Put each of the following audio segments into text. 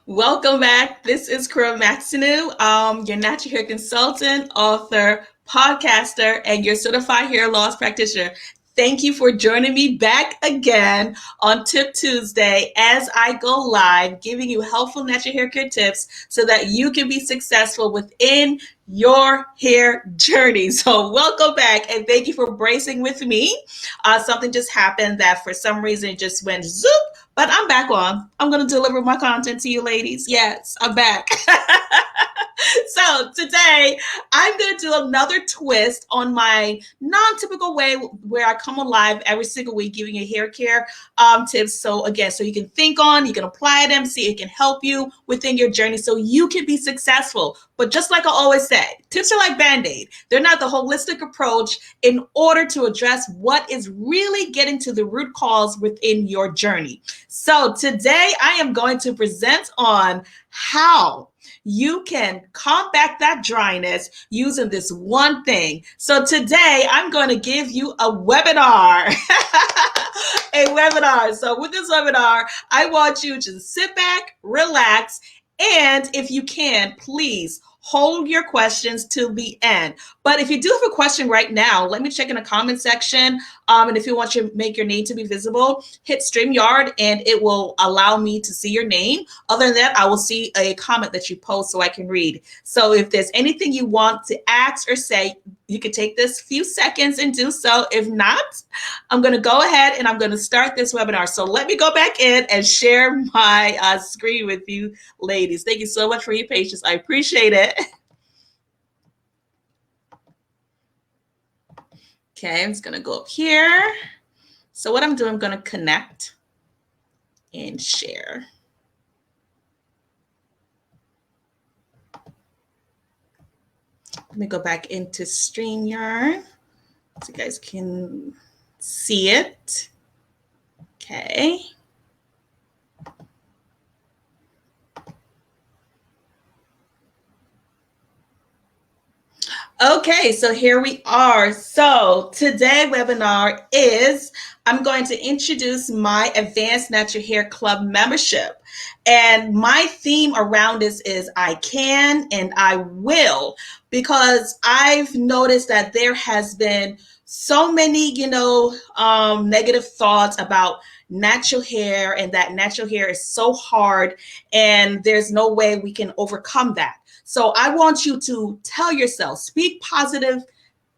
Welcome back. This is Kura Maxinu, your natural hair consultant, author, podcaster, and your certified hair loss practitioner. Thank you for joining me back again on Tip Tuesday as I go live, giving you helpful natural hair care tips so that you can be successful within your hair journey. So welcome back and thank you for bracing with me. Something just happened that for some reason it just went zoop, but I'm back on. I'm going to deliver my content to you ladies. Yes, I'm back. So today I'm going to do another twist on my non-typical way where I come alive every single week giving you hair care tips. So again, so you can think on, you can apply them, see it can help you within your journey so you can be successful. But just like I always say, tips are like Band-Aid. They're not the holistic approach in order to address what is really getting to the root cause within your journey. So today I am going to present on how you can combat that dryness using this one thing. So today I'm going to give you a webinar. A webinar. So with this webinar, I want you to sit back, relax, and if you can, please hold your questions till the end. But if you do have a question right now, let me check in the comment section. And if you want to make your name to be visible, hit StreamYard and it will allow me to see your name. Other than that, I will see a comment that you post so I can read. So if there's anything you want to ask or say, you can take this few seconds and do so. If not, I'm going to go ahead and I'm going to start this webinar. So let me go back in and share my screen with you ladies. Thank you so much for your patience. I appreciate it. Okay, I'm just going to go up here. So what I'm doing, I'm going to connect and share. Let me go back into StreamYard so you guys can see it. Okay. Okay, so here we are. So today's webinar is I'm going to introduce my Advanced Natural Hair Club membership. And my theme around this is I can and I will, because I've noticed that there has been so many, negative thoughts about natural hair and that natural hair is so hard and there's no way we can overcome that. So I want you to tell yourself, speak positive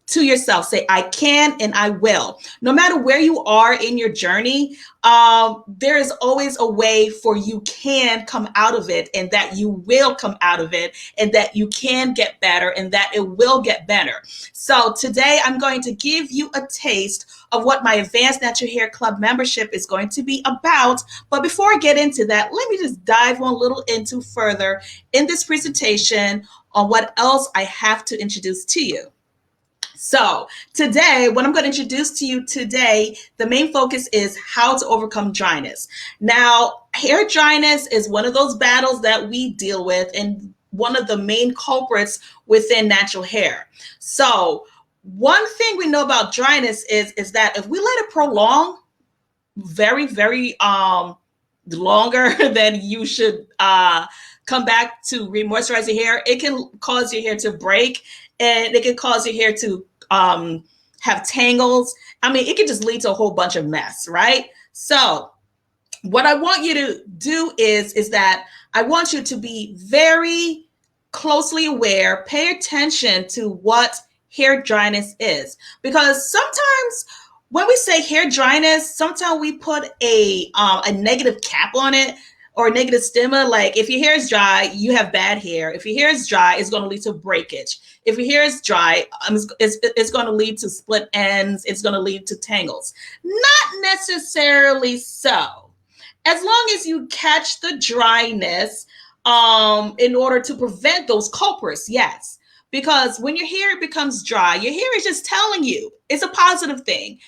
to yourself. Say, I can and I will. No matter where you are in your journey, there is always a way for you can come out of it and that you will come out of it and that you can get better and that it will get better. So today I'm going to give you a taste of what my Advanced Natural Hair Club membership is going to be about. But before I get into that, let me just dive one little into further in this presentation on what else I have to introduce to you. So today, what I'm going to introduce to you today, the main focus is how to overcome dryness. Now, hair dryness is one of those battles that we deal with and one of the main culprits within natural hair. So one thing we know about dryness is that if we let it prolong very, very longer than you should come back to re-moisturize your hair, it can cause your hair to break and it can cause your hair to have tangles. I mean, it can just lead to a whole bunch of mess, right? So what I want you to do is that I want you to be very closely aware, pay attention to what hair dryness is. Because sometimes when we say hair dryness, sometimes we put a negative cap on it or a negative stigma. Like if your hair is dry, you have bad hair. If your hair is dry, it's going to lead to breakage. If your hair is dry, it's going to lead to split ends. It's going to lead to tangles. Not necessarily so. As long as you catch the dryness in order to prevent those culprits, yes. Because when your hair becomes dry, your hair is just telling you it's a positive thing.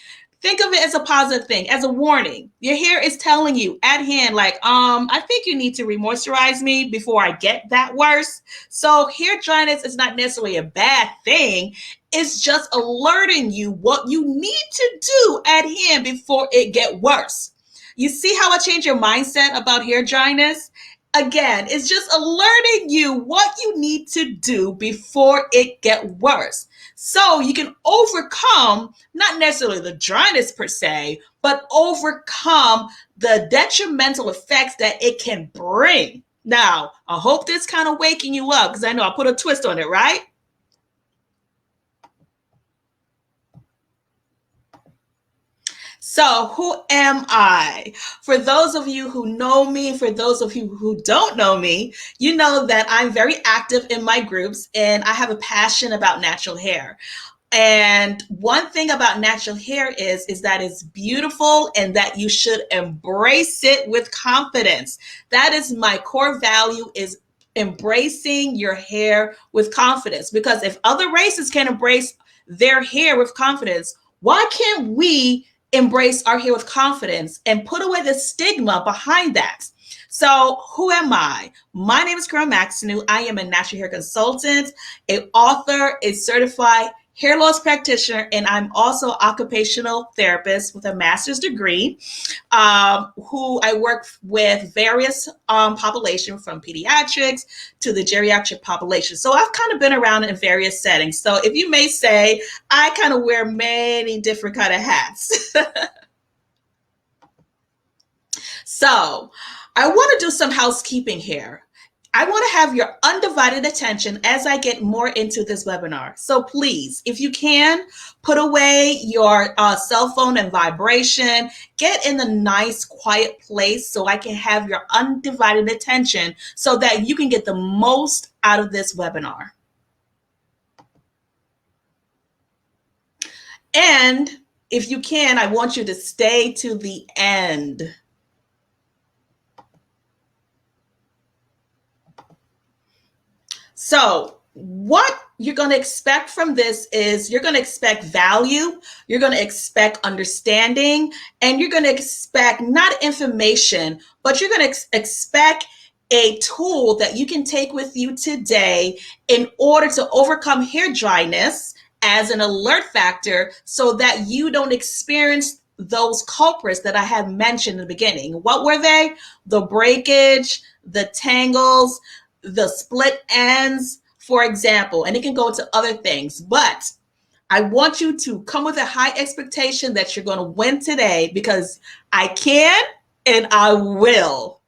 Think of it as a positive thing, as a warning. Your hair is telling you at hand, like, I think you need to re-moisturize me before I get that worse. So hair dryness is not necessarily a bad thing. It's just alerting you what you need to do at hand before it get worse. You see how I changed your mindset about hair dryness? Again, it's just alerting you what you need to do before it get worse. So you can overcome not necessarily the dryness per se, but overcome the detrimental effects that it can bring. Now, I hope this kind of waking you up because I know I put a twist on it, right? So, who am I? For those of you who know me, for those of you who don't know me, you know that I'm very active in my groups and I have a passion about natural hair. And one thing about natural hair is that it's beautiful and that you should embrace it with confidence. That is my core value is embracing your hair with confidence because if other races can embrace their hair with confidence, why can't we embrace our hair with confidence and put away the stigma behind that? So, who am I? My name is Carol Maxinu. I am a natural hair consultant, an author, a certified hair loss practitioner, and I'm also occupational therapist with a master's degree, who I work with various populations from pediatrics to the geriatric population. So I've kind of been around in various settings. So if you may say, I kind of wear many different kind of hats. So I want to do some housekeeping here. I want to have your undivided attention as I get more into this webinar. So please, if you can, put away your cell phone and vibration, get in a nice quiet place so I can have your undivided attention so that you can get the most out of this webinar. And if you can, I want you to stay to the end. So what you're going to expect from this is you're going to expect value, you're going to expect understanding, and you're going to expect not information, but you're going to expect a tool that you can take with you today in order to overcome hair dryness as an alert factor so that you don't experience those culprits that I have mentioned in the beginning. What were they? The breakage, the tangles, the split ends, for example, and it can go into other things. But I want you to come with a high expectation that you're going to win today because I can and I will.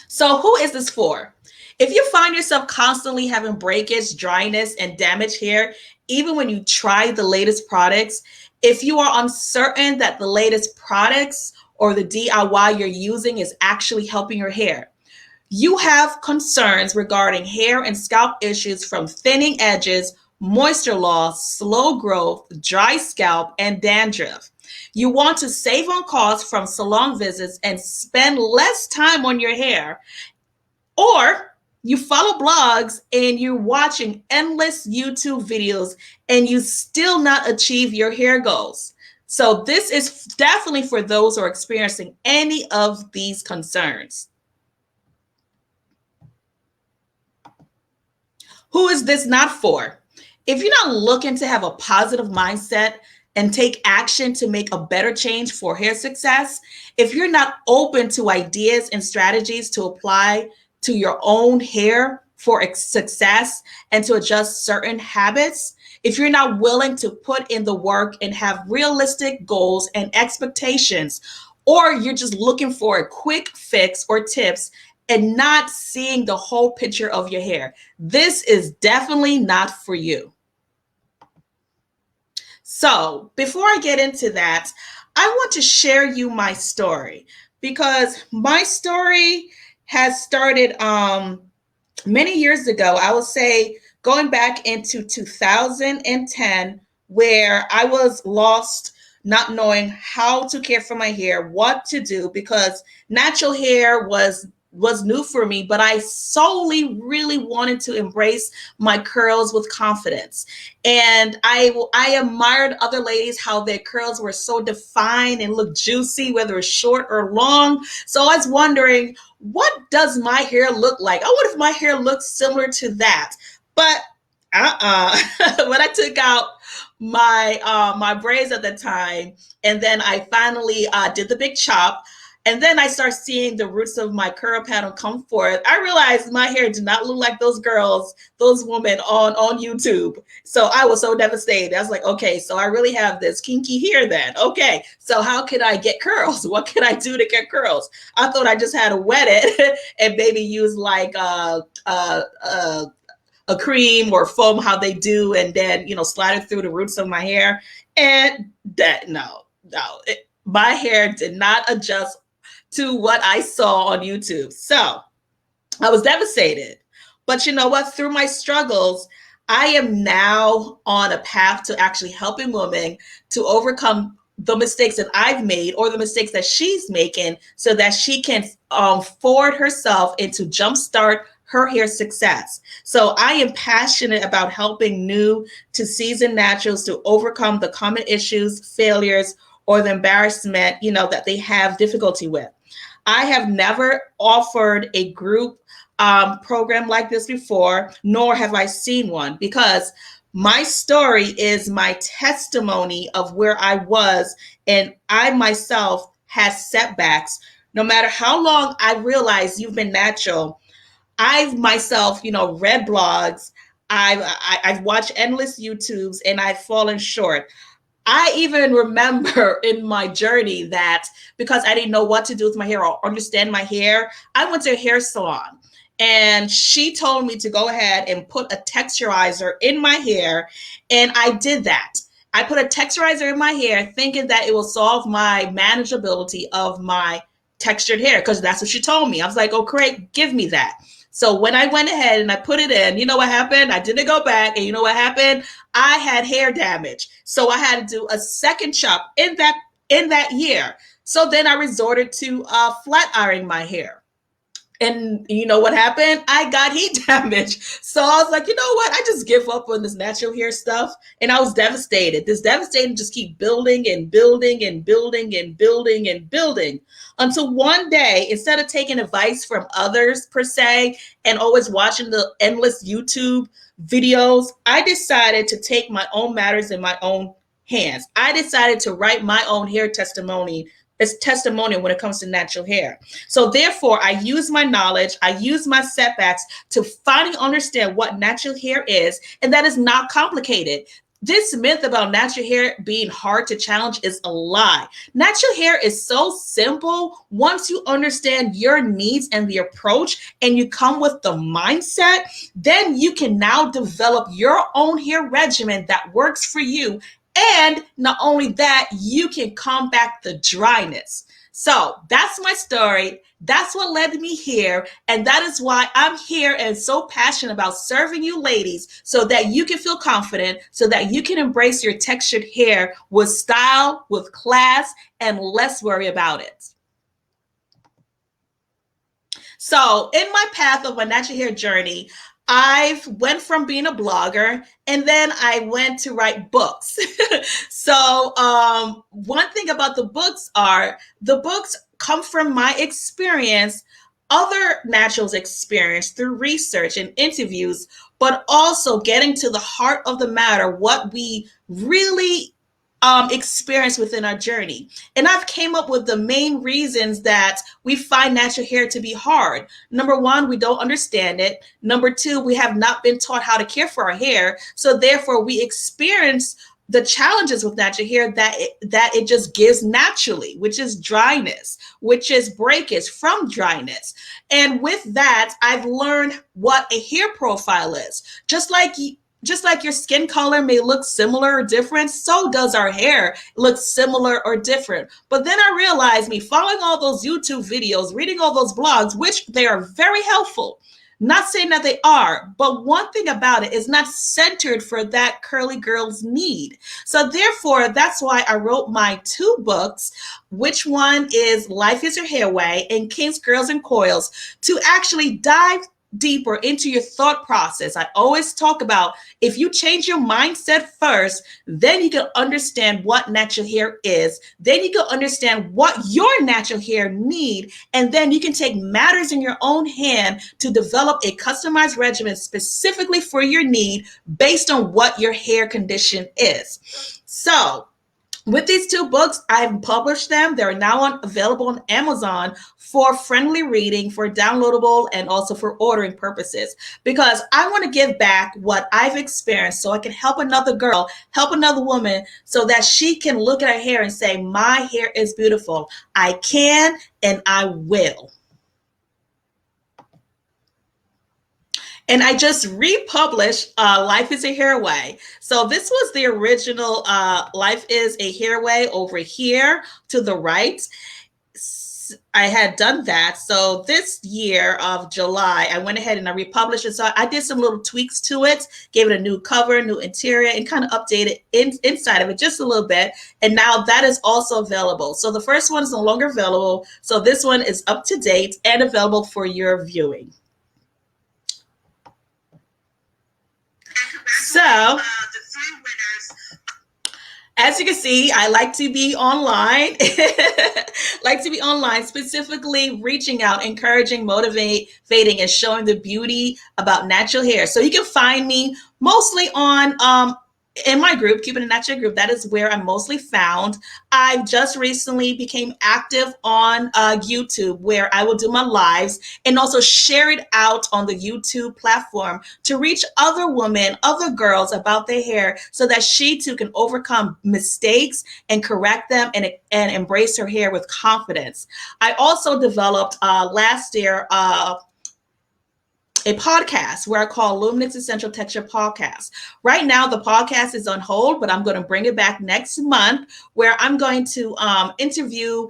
So who is this for? If you find yourself constantly having breakage, dryness, and damaged hair, even when you try the latest products, if you are uncertain that the latest products or the DIY you're using is actually helping your hair, you have concerns regarding hair and scalp issues from thinning edges, moisture loss, slow growth, dry scalp, and dandruff. You want to save on costs from salon visits and spend less time on your hair, or you follow blogs and you're watching endless YouTube videos and you still not achieve your hair goals. So this is definitely for those who are experiencing any of these concerns. Who is this not for? If you're not looking to have a positive mindset and take action to make a better change for hair success, if you're not open to ideas and strategies to apply to your own hair for success and to adjust certain habits, if you're not willing to put in the work and have realistic goals and expectations, or you're just looking for a quick fix or tips and not seeing the whole picture of your hair, this is definitely not for you. So before I get into that, I want to share you my story because my story has started many years ago. I would say going back into 2010, where I was lost, not knowing how to care for my hair, what to do, because natural hair was new for me, but I solely really wanted to embrace my curls with confidence. And I admired other ladies, how their curls were so defined and looked juicy, whether it's short or long. So I was wondering, what does my hair look like? I wonder if my hair looks similar to that. But when I took out my braids at the time, and then I finally did the big chop, And then I start seeing the roots of my curl pattern come forth. I realized my hair did not look like those girls, those women on YouTube. So I was so devastated. I was like, okay, so I really have this kinky hair then. Okay, so how can I get curls? What can I do to get curls? I thought I just had to wet it and maybe use like a cream or foam, how they do, and then slide it through the roots of my hair. And that my hair did not adjust to what I saw on YouTube. So I was devastated. But you know what? Through my struggles, I am now on a path to actually helping women to overcome the mistakes that I've made or the mistakes that she's making so that she can forward herself into jumpstart her hair success. So I am passionate about helping new to seasoned naturals to overcome the common issues, failures, or the embarrassment, that they have difficulty with. I have never offered a group program like this before, nor have I seen one, because my story is my testimony of where I was, and I myself had setbacks. No matter how long I realized you've been natural, I've myself, read blogs, I've watched endless YouTubes, and I've fallen short. I even remember in my journey that because I didn't know what to do with my hair or understand my hair, I went to a hair salon and she told me to go ahead and put a texturizer in my hair. And I did that. I put a texturizer in my hair thinking that it will solve my manageability of my textured hair because that's what she told me. I was like, oh, great, give me that. So when I went ahead and I put it in, you know what happened? I didn't go back. And you know what happened? I had hair damage. So I had to do a second chop in that year. So then I resorted to flat ironing my hair. And you know what happened? I got heat damage. So I was like, you know what? I just give up on this natural hair stuff. And I was devastated. This devastation just keep building and building and building and building and building until one day, instead of taking advice from others per se, and always watching the endless YouTube videos, I decided to take my own matters in my own hands. I decided to write my own hair testimony. It's testimonial when it comes to natural hair. So therefore, I use my knowledge, I use my setbacks to finally understand what natural hair is, and that is not complicated. This myth about natural hair being hard to challenge is a lie. Natural hair is so simple once you understand your needs and the approach and you come with the mindset, then you can now develop your own hair regimen that works for you. And not only that, you can combat the dryness. So that's my story. That's what led me here. And that is why I'm here and so passionate about serving you ladies so that you can feel confident, so that you can embrace your textured hair with style, with class, and less worry about it. So in my path of my natural hair journey, I went from being a blogger and then I went to write books. So one thing about the books come from my experience, other naturals experience through research and interviews, but also getting to the heart of the matter, what we really experience within our journey. And I've came up with the main reasons that we find natural hair to be hard. Number one, we don't understand it. Number two, we have not been taught how to care for our hair. So therefore we experience the challenges with natural hair that it just gives naturally, which is dryness, which is breakage from dryness. And with that, I've learned what a hair profile is. Just like your skin color may look similar or different, so does our hair look similar or different. But then I realized, me following all those YouTube videos, reading all those blogs, which they are very helpful, not saying that they are, but one thing about it is not centered for that curly girl's need. So therefore, that's why I wrote my two books, which one is Life is Your Hair Way and Kinks, Girls, and Coils, to actually dive deeper into your thought process. I always talk about if you change your mindset first, then you can understand what natural hair is. Then you can understand what your natural hair need. And then you can take matters in your own hand to develop a customized regimen specifically for your need based on what your hair condition is. So With these two books, I've published them. They're now available on Amazon for friendly reading, for downloadable, and also for ordering purposes. Because I want to give back what I've experienced so I can help another girl, help another woman, so that she can look at her hair and say, my hair is beautiful. I can and I will. And I just republished Life is a Hair Way. So this was the original Life is a Hair Way over here to the right. I had done that. So this year of July, I went ahead and I republished it. So I did some little tweaks to it, gave it a new cover, new interior, and kind of updated inside of it just a little bit. And now that is also available. So the first one is no longer available. So this one is up to date and available for your viewing. So, as you can see, I like to be online, like to be online, specifically reaching out, encouraging, motivating, and showing the beauty about natural hair. So you can find me mostly on in my group, Keeping It Natural group. That is where I'm mostly found. I just recently became active on YouTube, where I will do my lives and also share it out on the YouTube platform to reach other women, other girls about their hair, so that she too can overcome mistakes and correct them and embrace her hair with confidence. I also developed last year a podcast where I call Luminance Essential Texture Podcast. Right now, the podcast is on hold, but I'm going to bring it back next month, where I'm going to interview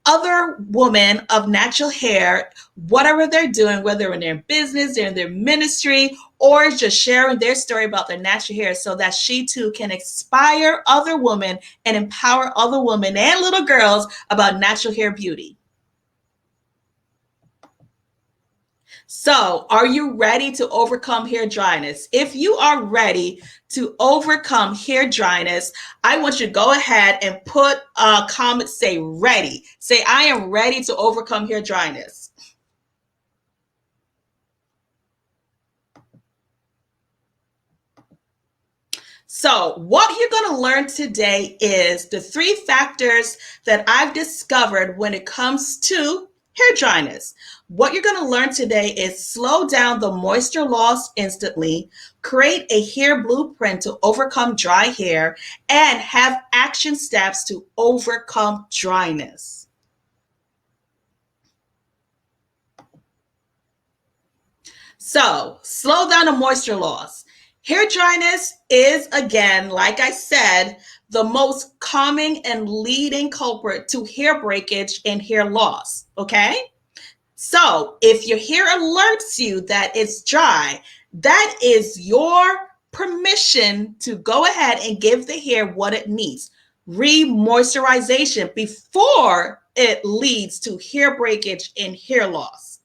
other women of natural hair, whatever they're doing, whether in their business, they're in their ministry, or just sharing their story about their natural hair, so that she too can inspire other women and empower other women and little girls about natural hair beauty. So, are you ready to overcome hair dryness? If you are ready to overcome hair dryness, I want you to go ahead and put a comment, say ready. Say, I am ready to overcome hair dryness. So, what you're going to learn today is the 3 factors that I've discovered when it comes to hair dryness. What you're going to learn today is slow down the moisture loss instantly, create a hair blueprint to overcome dry hair, and have action steps to overcome dryness. So, slow down the moisture loss. Hair dryness is, again, like I said, the most common and leading culprit to hair breakage and hair loss, okay? So if your hair alerts you that it's dry, that is your permission to go ahead and give the hair what it needs. Re-moisturization before it leads to hair breakage and hair loss.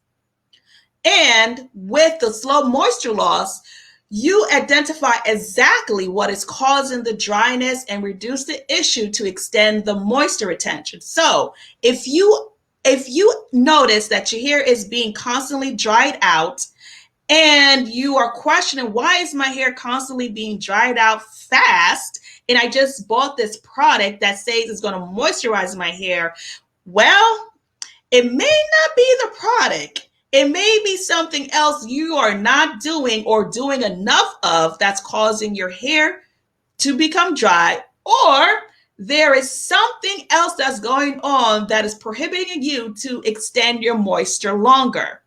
And with the slow moisture loss, you identify exactly what is causing the dryness and reduce the issue to extend the moisture retention. So if you notice that your hair is being constantly dried out and you are questioning, why is my hair constantly being dried out fast? And I just bought this product that says it's going to moisturize my hair. Well, it may not be the product. It may be something else you are not doing or doing enough of that's causing your hair to become dry, or there is something else that's going on that is prohibiting you to extend your moisture longer.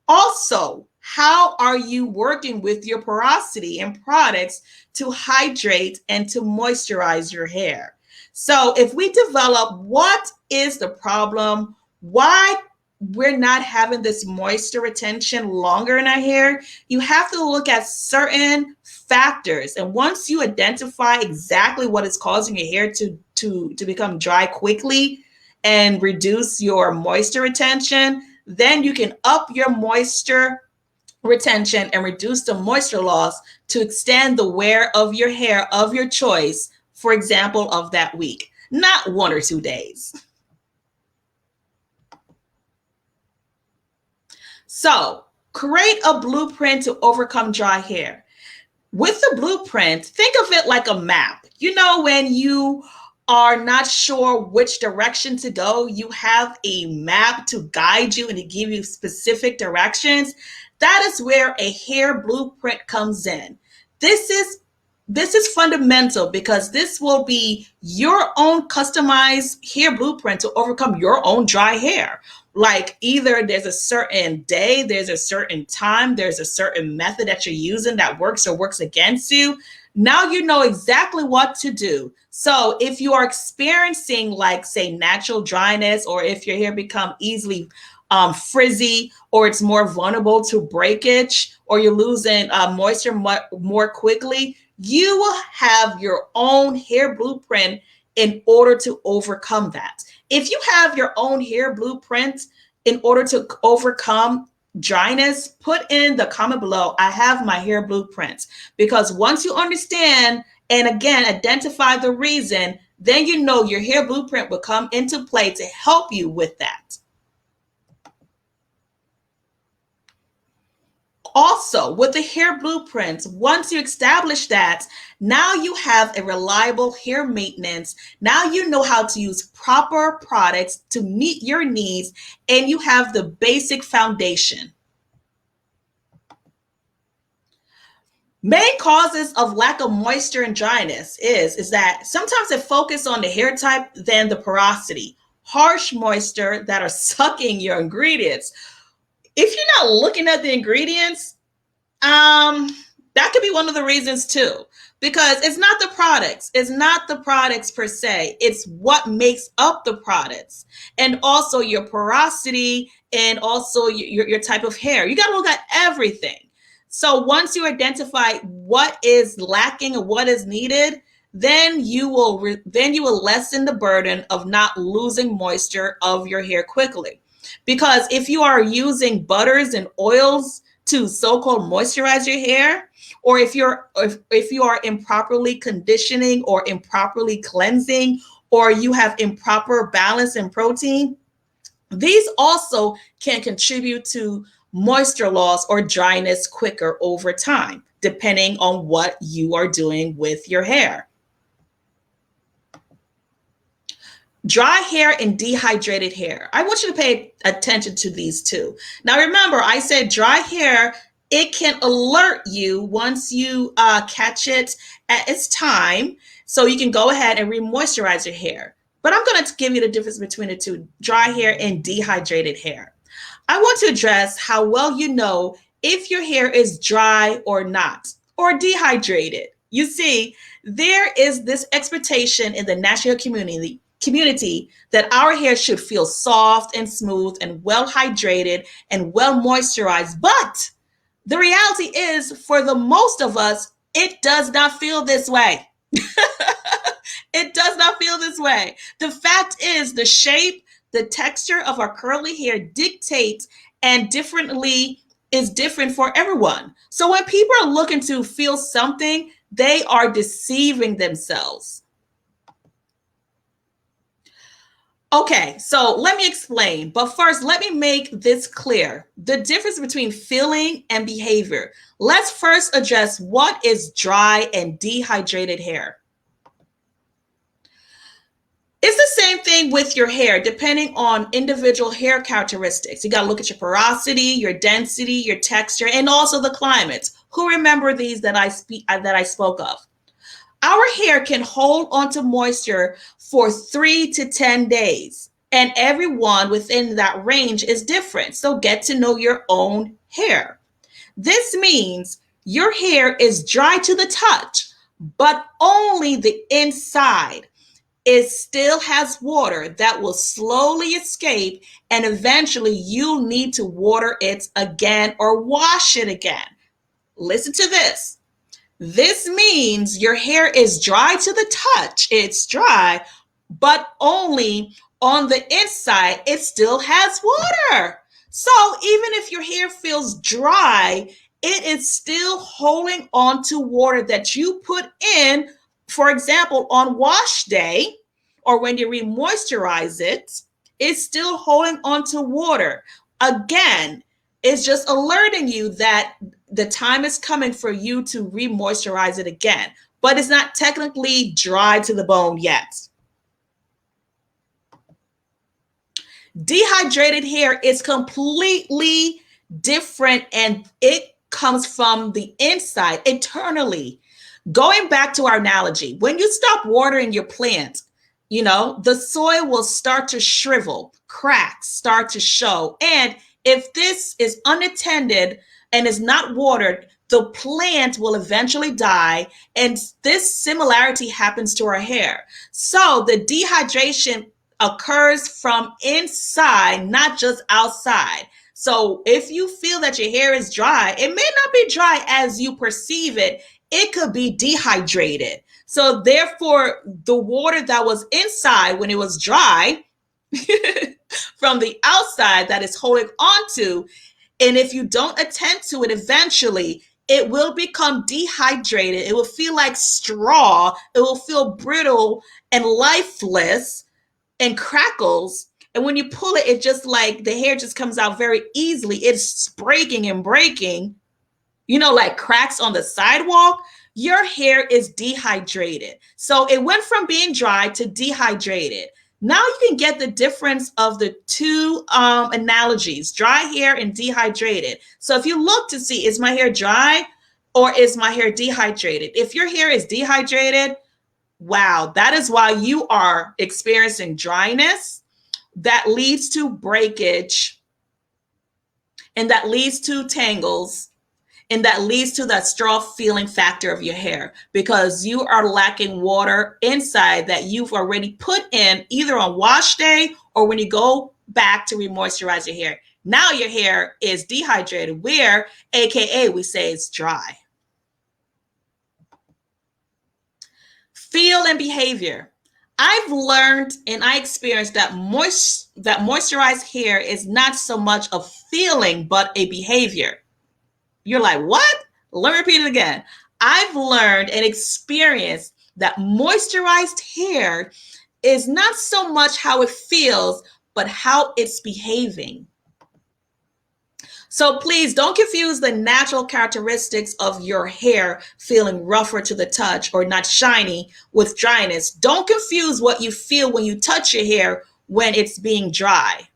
Also, how are you working with your porosity and products to hydrate and to moisturize your hair? So if we develop what is the problem, why we're not having this moisture retention longer in our hair, you have to look at certain factors. And once you identify exactly what is causing your hair to become dry quickly and reduce your moisture retention, then you can up your moisture retention and reduce the moisture loss to extend the wear of your hair of your choice, for example, of that week, not 1 or 2 days. So, create a blueprint to overcome dry hair. With the blueprint, think of it like a map. You know, when you are not sure which direction to go, you have a map to guide you and to give you specific directions. That is where a hair blueprint comes in. This is this is fundamental because this will be your own customized hair blueprint to overcome your own dry hair. Like either there's a certain day, there's a certain time, there's a certain method that you're using that works or works against you. Now you know exactly what to do. So if you are experiencing, like, say, natural dryness, or if your hair become easily frizzy, or it's more vulnerable to breakage, or you're losing moisture more quickly, you will have your own hair blueprint in order to overcome that. If you have your own hair blueprint in order to overcome dryness, put in the comment below, I have my hair blueprint. Because once you understand and again identify the reason, then you know your hair blueprint will come into play to help you with that. Also, with the hair blueprints, once you establish that, now you have a reliable hair maintenance. Now you know how to use proper products to meet your needs, and you have the basic foundation. Main causes of lack of moisture and dryness is that sometimes it focuses on the hair type than the porosity. Harsh moisture that are sucking your ingredients. If you're not looking at the ingredients, that could be one of the reasons too, because it's not the products. It's not the products per se. It's what makes up the products, and also your porosity, and also your type of hair. You got to look at everything. So once you identify what is lacking and what is needed, then you will lessen the burden of not losing moisture of your hair quickly. Because if you are using butters and oils to so-called moisturize your hair, or if you are improperly conditioning or improperly cleansing, or you have improper balance in protein, these also can contribute to moisture loss or dryness quicker over time, depending on what you are doing with your hair. Dry hair and dehydrated hair. I want you to pay attention to these two. Now remember, I said dry hair, it can alert you once you catch it at its time, so you can go ahead and re-moisturize your hair. But I'm going to give you the difference between the two, dry hair and dehydrated hair. I want to address how well you know if your hair is dry or not, or dehydrated. You see, there is this expectation in the natural community that our hair should feel soft and smooth and well hydrated and well moisturized. But the reality is, for the most of us, it does not feel this way. It does not feel this way. The fact is, the shape, the texture of our curly hair dictates and is different for everyone. So when people are looking to feel something, they are deceiving themselves. Okay, so let me explain. But first, let me make this clear. The difference between feeling and behavior. Let's first address what is dry and dehydrated hair. It's the same thing with your hair, depending on individual hair characteristics. You got to look at your porosity, your density, your texture, and also the climates. Who remember these that I spoke of? Our hair can hold onto moisture for 3 to 10 days, and everyone within that range is different. So get to know your own hair. This means your hair is dry to the touch, but only the inside. It still has water that will slowly escape, and eventually you'll need to water it again or wash it again. Listen to this. This means your hair is dry to the touch. It's dry, but only on the inside, it still has water. So even if your hair feels dry, it is still holding on to water that you put in, for example, on wash day, or when you re-moisturize it, it's still holding on to water. Again, it's just alerting you that the time is coming for you to re-moisturize it again, but it's not technically dry to the bone yet. Dehydrated hair is completely different, and it comes from the inside internally. Going back to our analogy, when you stop watering your plant, the soil will start to shrivel, cracks start to show. And if this is unattended and is not watered, the plant will eventually die. And this similarity happens to our hair. So the dehydration occurs from inside, not just outside. So if you feel that your hair is dry, it may not be dry as you perceive it. It could be dehydrated. So therefore, the water that was inside when it was dry from the outside that is holding onto, and if you don't attend to it, eventually it will become dehydrated. It will feel like straw. It will feel brittle and lifeless and crackles. And when you pull it, it just like the hair just comes out very easily. It's breaking and breaking, like cracks on the sidewalk. Your hair is dehydrated. So it went from being dry to dehydrated. Now you can get the difference of the two analogies, dry hair and dehydrated. So if you look to see, is my hair dry or is my hair dehydrated? If your hair is dehydrated, wow, that is why you are experiencing dryness that leads to breakage, and that leads to tangles, and that leads to that straw feeling factor of your hair, because you are lacking water inside that you've already put in either on wash day or when you go back to remoisturize your hair. Now your hair is dehydrated, where AKA we say it's dry. Feel and behavior. I've learned and I experienced that moisturized hair is not so much a feeling, but a behavior. You're like, what? Let me repeat it again. I've learned and experienced that moisturized hair is not so much how it feels, but how it's behaving. So please don't confuse the natural characteristics of your hair feeling rougher to the touch or not shiny with dryness. Don't confuse what you feel when you touch your hair when it's being dry.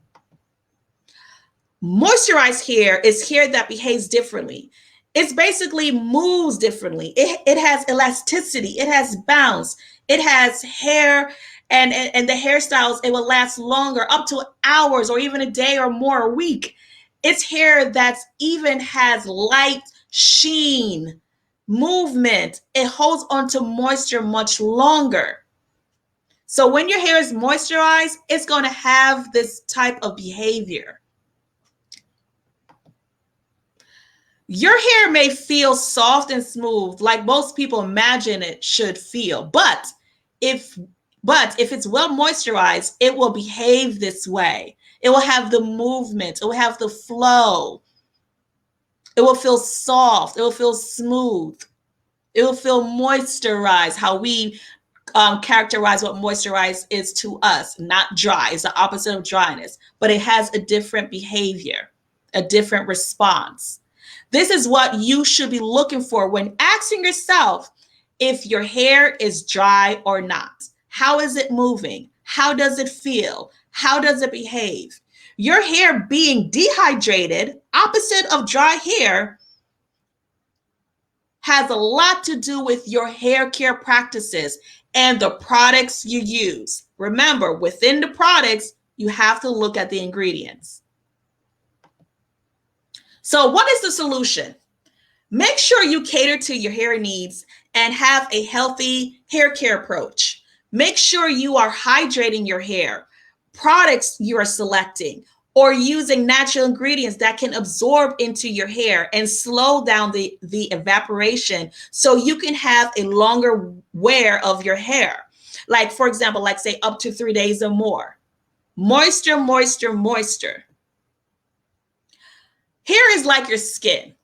Moisturized hair is hair that behaves differently. It's basically moves differently. It has elasticity. It has bounce. It has hair and the hairstyles, it will last longer, up to hours or even a day or more, a week. It's hair that even has light sheen, movement. It holds onto moisture much longer. So when your hair is moisturized, it's going to have this type of behavior. Your hair may feel soft and smooth like most people imagine it should feel, but if it's well moisturized, it will behave this way. It will have the movement, it will have the flow. It will feel soft, it will feel smooth. It will feel moisturized, how we characterize what moisturized is to us, not dry. It's the opposite of dryness, but it has a different behavior, a different response. This is what you should be looking for when asking yourself if your hair is dry or not. How is it moving? How does it feel? How does it behave? Your hair being dehydrated, opposite of dry hair, has a lot to do with your hair care practices and the products you use. Remember, within the products, you have to look at the ingredients. So what is the solution? Make sure you cater to your hair needs and have a healthy hair care approach. Make sure you are hydrating your hair, products you are selecting, or using natural ingredients that can absorb into your hair and slow down the evaporation so you can have a longer wear of your hair. Like, for example, like say up to 3 days or more. Moisture, moisture, moisture. Hair is like your skin.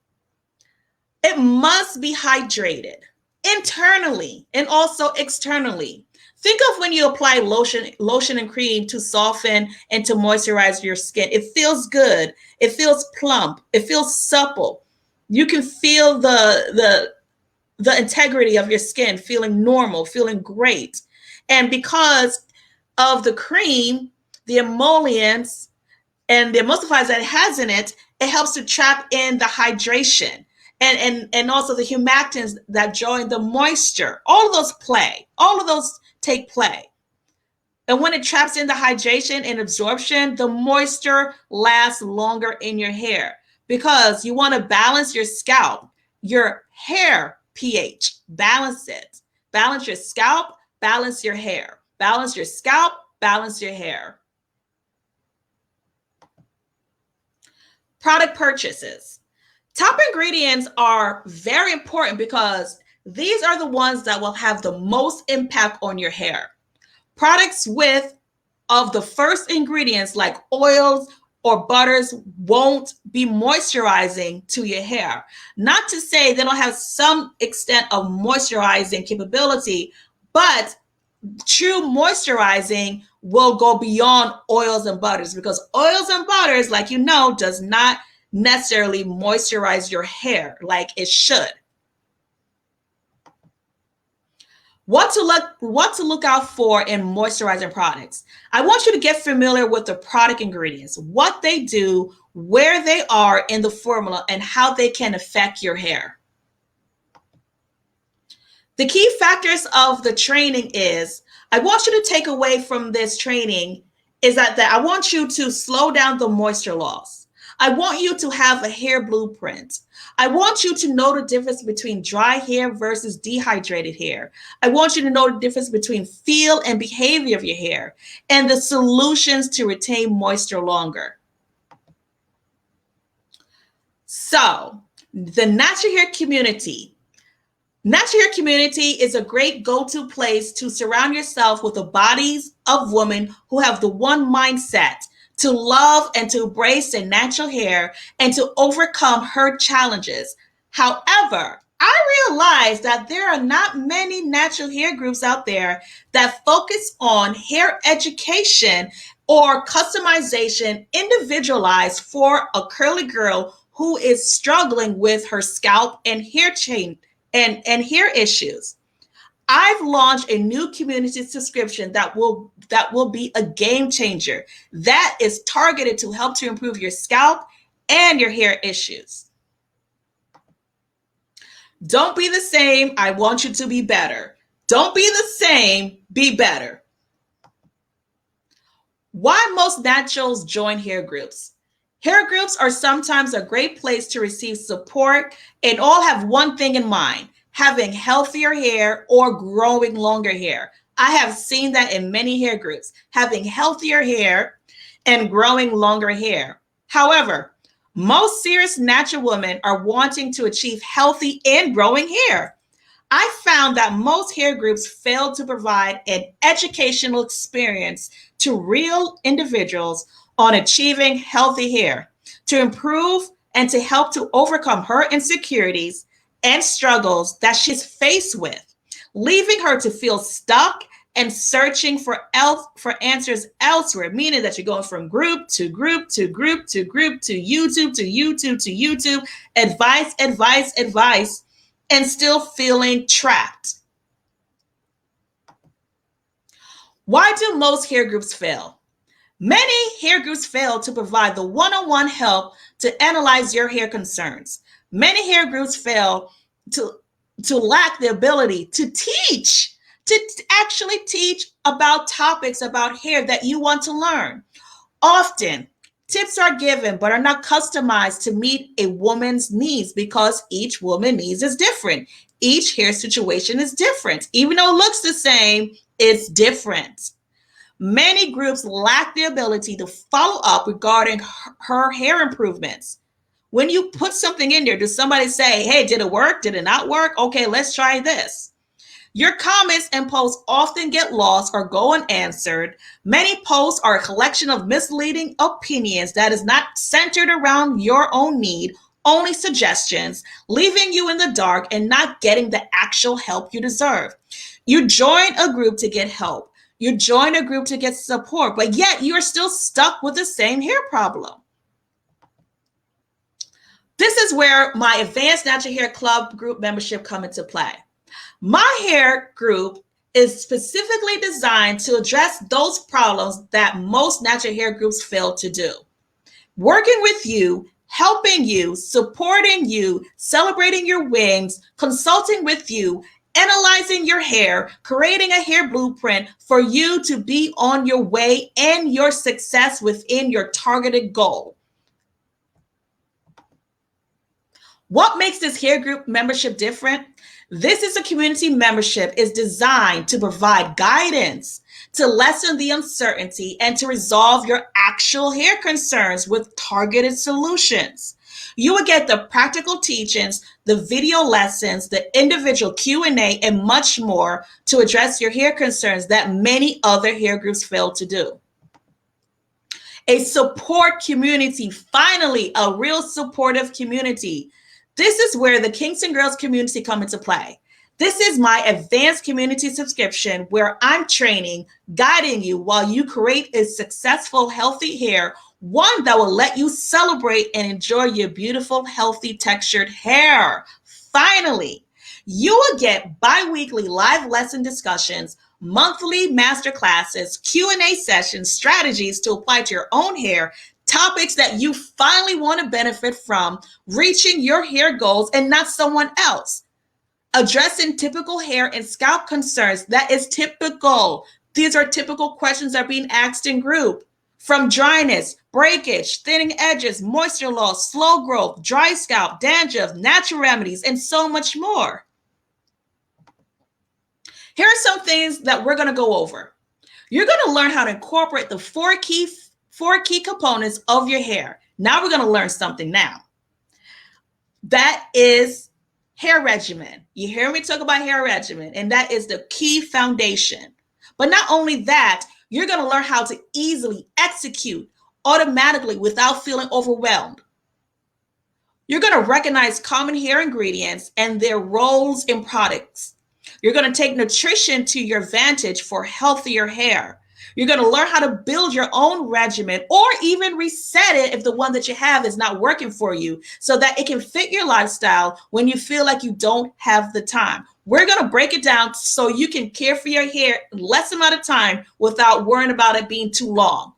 It must be hydrated internally and also externally. Think of when you apply lotion and cream to soften and to moisturize your skin. It feels good. It feels plump. It feels supple. You can feel the integrity of your skin, feeling normal, feeling great. And because of the cream, the emollients and the emulsifiers that it has in it, it helps to trap in the hydration and also the humectants that join the moisture. All of those play. All of those take play. And when it traps in the hydration and absorption, the moisture lasts longer in your hair because you want to balance your scalp, your hair pH. Balance it. Balance your scalp, balance your hair. Balance your scalp, balance your hair. Product purchases. Top ingredients are very important because these are the ones that will have the most impact on your hair. Products of the first ingredients like oils or butters won't be moisturizing to your hair. Not to say they don't have some extent of moisturizing capability, but true moisturizing will go beyond oils and butters because oils and butters, like you know, does not necessarily moisturize your hair like it should. What to look out for in moisturizing products. I want you to get familiar with the product ingredients, what they do, where they are in the formula, and how they can affect your hair. The key factors of the training is, I want you to take away from this training is that I want you to slow down the moisture loss. I want you to have a hair blueprint. I want you to know the difference between dry hair versus dehydrated hair. I want you to know the difference between feel and behavior of your hair and the solutions to retain moisture longer. So, the natural hair community. Natural hair community is a great go-to place to surround yourself with the bodies of women who have the one mindset to love and to embrace their natural hair and to overcome her challenges. However, I realize that there are not many natural hair groups out there that focus on hair education or customization individualized for a curly girl who is struggling with her scalp and hair change and hair issues. I've launched a new community subscription that will be a game changer that is targeted to help to improve your scalp and your hair issues. Don't be the same. I want you to be better. Don't be the same. Be better. Why most naturals join hair groups? Hair groups are sometimes a great place to receive support and all have one thing in mind: having healthier hair or growing longer hair. I have seen that in many hair groups, having healthier hair and growing longer hair. However, most serious natural women are wanting to achieve healthy and growing hair. I found that most hair groups fail to provide an educational experience to real individuals on achieving healthy hair, to improve and to help to overcome her insecurities and struggles that she's faced with, leaving her to feel stuck and searching for answers elsewhere, meaning that you're going from group to group to group to group to YouTube to YouTube to YouTube, advice, and still feeling trapped. Why do most hair groups fail? Many hair groups fail to provide the one-on-one help to analyze your hair concerns. Many hair groups fail to lack the ability to actually teach about topics about hair that you want to learn. Often, tips are given but are not customized to meet a woman's needs because each woman's needs is different. Each hair situation is different. Even though it looks the same, it's different. Many groups lack the ability to follow up regarding her hair improvements. When you put something in there, does somebody say, hey, did it work? Did it not work? Okay, let's try this. Your comments and posts often get lost or go unanswered. Many posts are a collection of misleading opinions that is not centered around your own need, only suggestions, leaving you in the dark and not getting the actual help you deserve. You join a group to get help. You join a group to get support, but yet you're still stuck with the same hair problem. This is where my Advanced Natural Hair Club group membership come into play. My hair group is specifically designed to address those problems that most natural hair groups fail to do. Working with you, helping you, supporting you, celebrating your wings, consulting with you, analyzing your hair, creating a hair blueprint for you to be on your way and your success within your targeted goal. What makes this hair group membership different? This is a community membership is designed to provide guidance, to lessen the uncertainty, and to resolve your actual hair concerns with targeted solutions. You will get the practical teachings, the video lessons, the individual Q&A, and much more to address your hair concerns that many other hair groups fail to do. A support community, finally, a real supportive community. This is where the Kingston Girls community come into play. This is my advanced community subscription where I'm training, guiding you while you create a successful, healthy hair, one that will let you celebrate and enjoy your beautiful, healthy, textured hair. Finally, you will get bi-weekly live lesson discussions, monthly master classes, Q&A sessions, strategies to apply to your own hair, topics that you finally want to benefit from, reaching your hair goals and not someone else. Addressing typical hair and scalp concerns. That is typical. These are typical questions that are being asked in group. From dryness, breakage, thinning edges, moisture loss, slow growth, dry scalp, dandruff, natural remedies, and so much more. Here are some things that we're going to go over. You're going to learn how to incorporate the four key components of your hair. Now we're going to learn something now. That is hair regimen. You hear me talk about hair regimen, and that is the key foundation. But not only that, you're going to learn how to easily execute automatically without feeling overwhelmed. You're going to recognize common hair ingredients and their roles in products. You're going to take nutrition to your advantage for healthier hair. You're going to learn how to build your own regimen or even reset it if the one that you have is not working for you so that it can fit your lifestyle when you feel like you don't have the time. We're going to break it down so you can care for your hair in less amount of time without worrying about it being too long.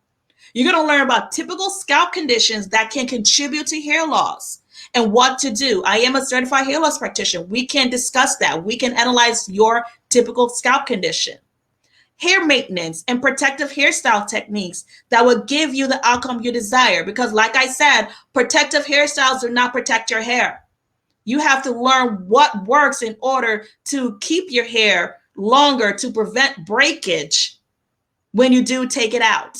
You're going to learn about typical scalp conditions that can contribute to hair loss and what to do. I am a certified hair loss practitioner. We can discuss that. We can analyze your typical scalp condition. Hair maintenance and protective hairstyle techniques that will give you the outcome you desire. Because like I said, protective hairstyles do not protect your hair. You have to learn what works in order to keep your hair longer to prevent breakage when you do take it out.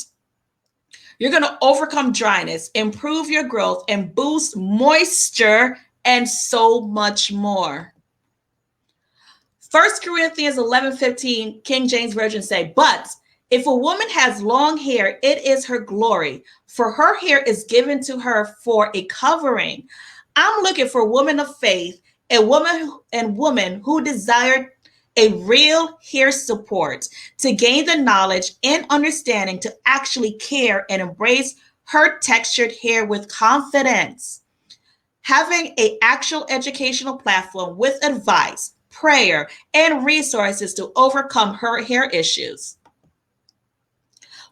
You're going to overcome dryness, improve your growth, and boost moisture, and so much more. 1 Corinthians 11:15, King James Version say, "But if a woman has long hair, it is her glory, for her hair is given to her for a covering." I'm looking for a woman of faith, a woman who desired a real hair support to gain the knowledge and understanding to actually care and embrace her textured hair with confidence. Having an actual educational platform with advice, prayer, and resources to overcome her hair issues.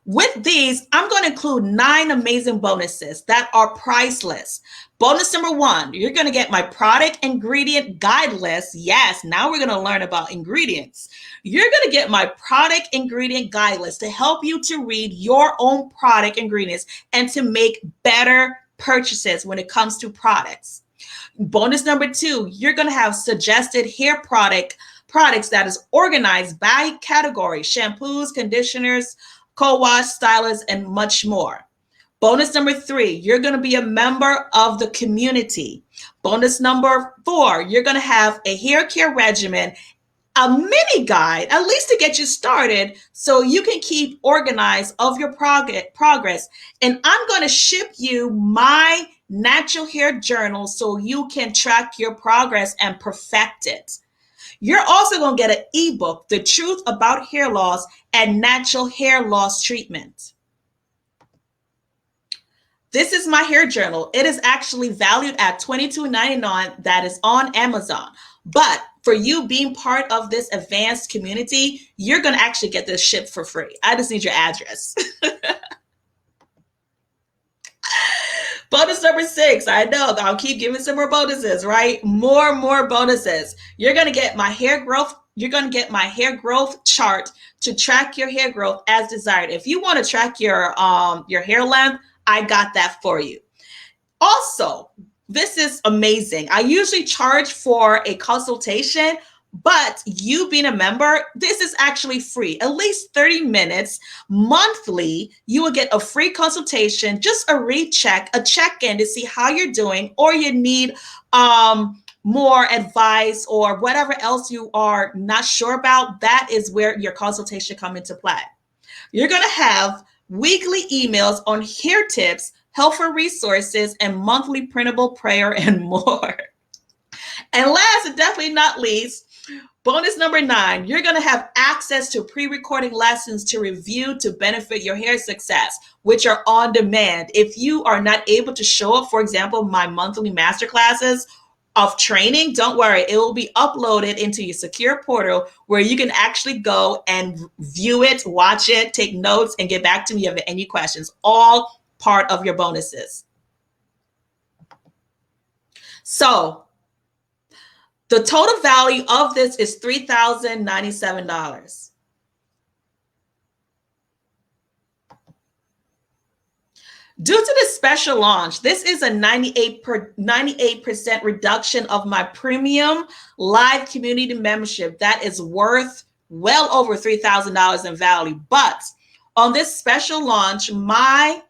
With these, I'm going to include 9 amazing bonuses that are priceless. Bonus number 1, you're going to get my product ingredient guide list. Yes, now we're going to learn about ingredients. You're going to get my product ingredient guide list to help you to read your own product ingredients and to make better purchases when it comes to products. Bonus number 2, you're going to have suggested hair products that is organized by category: shampoos, conditioners, co-wash, stylists, and much more. Bonus number 3, you're going to be a member of the community. Bonus number 4, you're going to have a hair care regimen, a mini guide, at least to get you started so you can keep organized of your progress. And I'm going to ship you my natural hair journal so you can track your progress and perfect it. You're also going to get an ebook, The Truth About Hair Loss and Natural Hair Loss Treatment. This is my hair journal. It is actually valued at $22.99. That is on Amazon. But for you being part of this advanced community, you're going to actually get this shipped for free. I just need your address. Bonus number 6. I know I'll keep giving some more bonuses, right? More bonuses. You're going to get my hair growth. You're going to get my hair growth chart to track your hair growth as desired. If you want to track your hair length, I got that for you. Also, this is amazing. I usually charge for a consultation, but you being a member, this is actually free. At least 30 minutes monthly, you will get a free consultation, just a recheck, a check-in to see how you're doing, or you need more advice or whatever else you are not sure about. That is where your consultation come into play. You're going to have weekly emails on hair tips, helpful resources, and monthly printable prayer and more. And last and definitely not least, bonus number 9, you're going to have access to pre-recording lessons to review to benefit your hair success, which are on demand. If you are not able to show up, for example, my monthly masterclasses of training, don't worry, it will be uploaded into your secure portal where you can actually go and view it, watch it, take notes, and get back to me if you have any questions. All part of your bonuses. So the total value of this is $3,097. Due to the special launch, this is a 98% reduction of my premium live community membership that is worth well over $3,000 in value. But on this special launch, my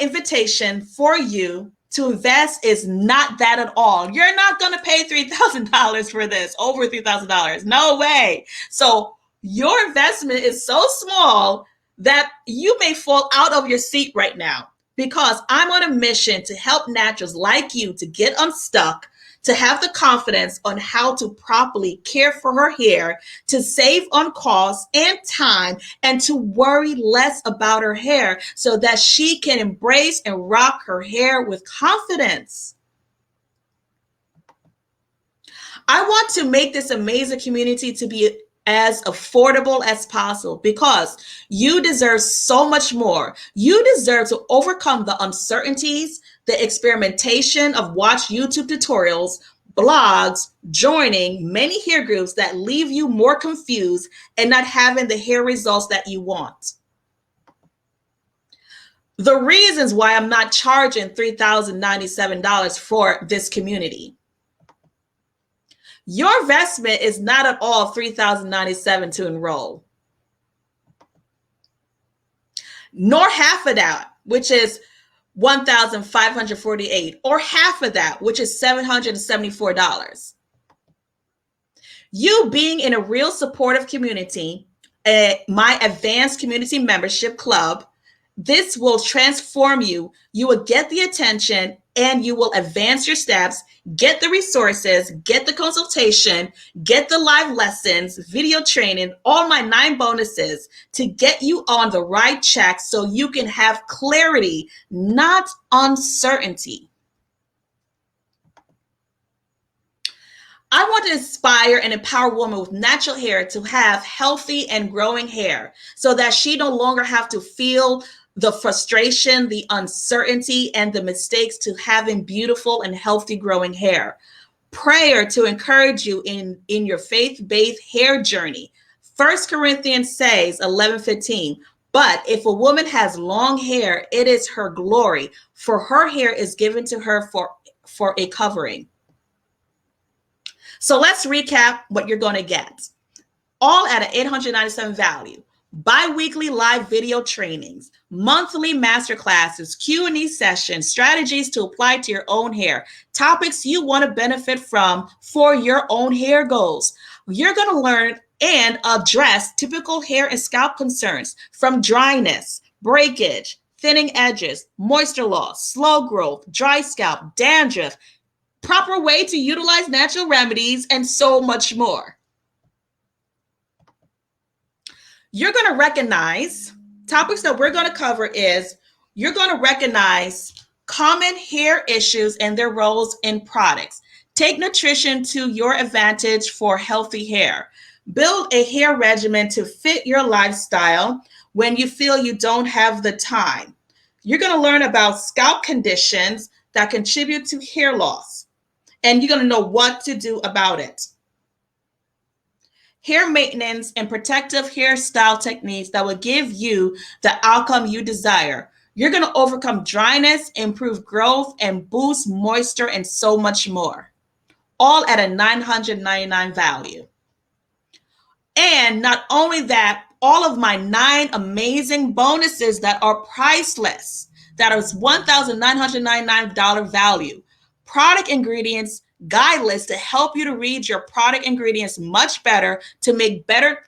invitation for you to invest is not that at all. You're not going to pay $3,000 for this, over $3,000. No way. So your investment is so small that you may fall out of your seat right now, because I'm on a mission to help naturals like you to get unstuck, to have the confidence on how to properly care for her hair, to save on costs and time, and to worry less about her hair so that she can embrace and rock her hair with confidence. I want to make this amazing community to be as affordable as possible, because you deserve so much more. You deserve to overcome the uncertainties, the experimentation of watch YouTube tutorials, blogs, joining many hair groups that leave you more confused and not having the hair results that you want. The reasons why I'm not charging $3,097 for this community. Your investment is not at all $3,097 to enroll, nor half of that, which is $1,548, or half of that, which is $774. You being in a real supportive community, my advanced community membership club, this will transform you. You will get the attention and you will advance your steps, get the resources, get the consultation, get the live lessons, video training, all my 9 bonuses to get you on the right track so you can have clarity, not uncertainty. I want to inspire and empower women with natural hair to have healthy and growing hair so that she no longer have to feel the frustration, the uncertainty, and the mistakes to having beautiful and healthy growing hair. Prayer to encourage you in your faith-based hair journey. 1 Corinthians says, 11:15, but if a woman has long hair, it is her glory, for her hair is given to her for a covering. So let's recap what you're going to get. All at an $897 value. Bi-weekly live video trainings, monthly masterclasses, Q&A sessions, strategies to apply to your own hair, topics you want to benefit from for your own hair goals. You're going to learn and address typical hair and scalp concerns from dryness, breakage, thinning edges, moisture loss, slow growth, dry scalp, dandruff, proper way to utilize natural remedies, and so much more. You're going to recognize topics that we're going to cover is you're going to recognize common hair issues and their roles in products, Take nutrition to your advantage for healthy hair. Build a hair regimen to fit your lifestyle when you feel you don't have the time. You're going to learn about scalp conditions that contribute to hair loss, and you're going to know what to do about it. Hair maintenance and protective hairstyle techniques that will give you the outcome you desire. You're going to overcome dryness, improve growth, and boost moisture, and so much more. All at a $999 value. And not only that, all of my 9 amazing bonuses that are priceless, that is $1,999 value. Product ingredients guide list to help you to read your product ingredients much better to make better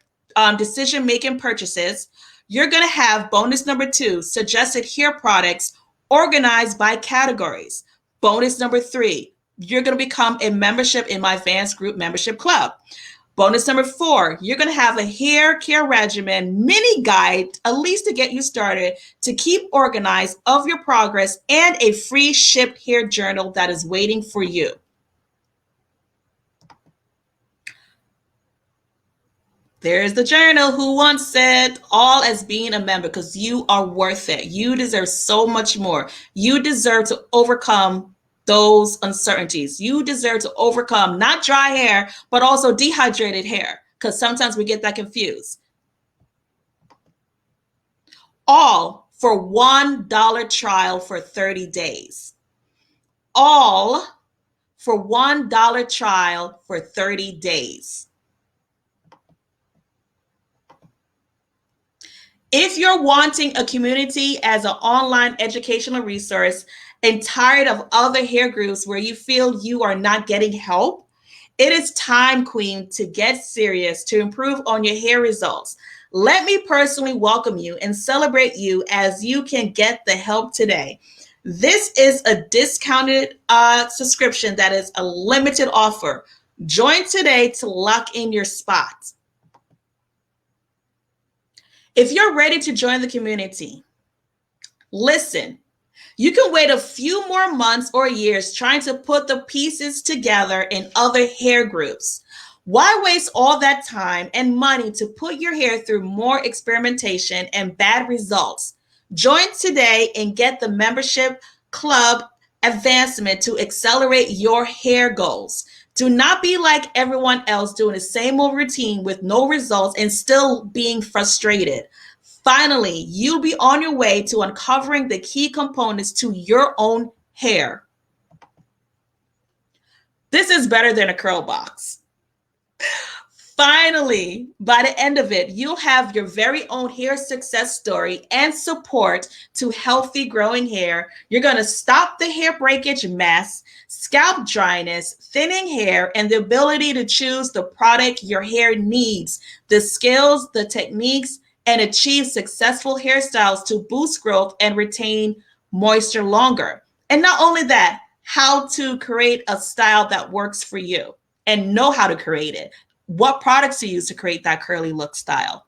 decision-making purchases. You're going to have bonus number 2, suggested hair products organized by categories. Bonus number 3, you're going to become a membership in my advanced group membership club. Bonus number 4, you're going to have a hair care regimen mini guide, at least to get you started, to keep organized of your progress, and a free shipped hair journal that is waiting for you. There's the journal. Who wants it? All as being a member, because you are worth it. You deserve so much more. You deserve to overcome those uncertainties. You deserve to overcome not dry hair, but also dehydrated hair, because sometimes we get that confused. All for $1 trial for 30 days. All for $1 trial for 30 days. If you're wanting a community as an online educational resource and tired of other hair groups where you feel you are not getting help, it is time, Queen, to get serious to improve on your hair results. Let me personally welcome you and celebrate you as you can get the help today. This is a discounted subscription that is a limited offer. Join today to lock in your spot. If you're ready to join the community, listen, you can wait a few more months or years trying to put the pieces together in other hair groups. Why waste all that time and money to put your hair through more experimentation and bad results? Join today and get the membership club advancement to accelerate your hair goals. Do not be like everyone else doing the same old routine with no results and still being frustrated. Finally, you'll be on your way to uncovering the key components to your own hair. This is better than a curl box. Finally, by the end of it, you'll have your very own hair success story and support to healthy growing hair. You're going to stop the hair breakage mess, scalp dryness, thinning hair, and the ability to choose the product your hair needs, the skills, the techniques, and achieve successful hairstyles to boost growth and retain moisture longer. And not only that, how to create a style that works for you and know how to create it. What products to use to create that curly look style.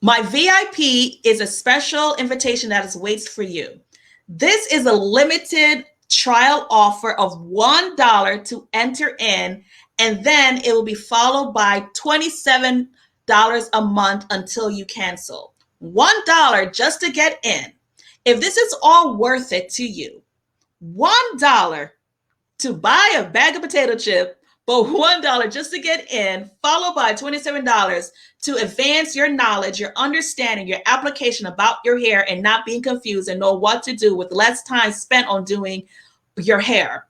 My VIP is a special invitation that waits for you. This is a limited trial offer of $1 to enter in, and then it will be followed by $27 a month until you cancel. $1 just to get in. If this is all worth it to you, $1 to buy a bag of potato chip, but $1 just to get in, followed by $27 to advance your knowledge, your understanding, your application about your hair, and not being confused and know what to do with less time spent on doing your hair.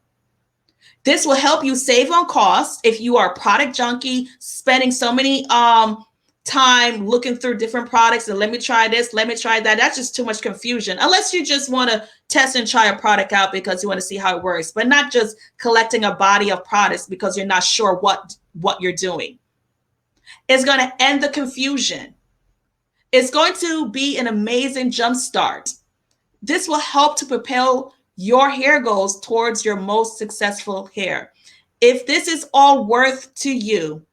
This will help you save on costs if you are a product junkie, spending so many time looking through different products and let me try this, let me try that. That's just too much confusion. Unless you just want to test and try a product out because you want to see how it works, but not just collecting a body of products because you're not sure what you're doing. It's going to end the confusion. It's going to be an amazing jump start. This will help to propel your hair goals towards your most successful hair. If this is all worth to you,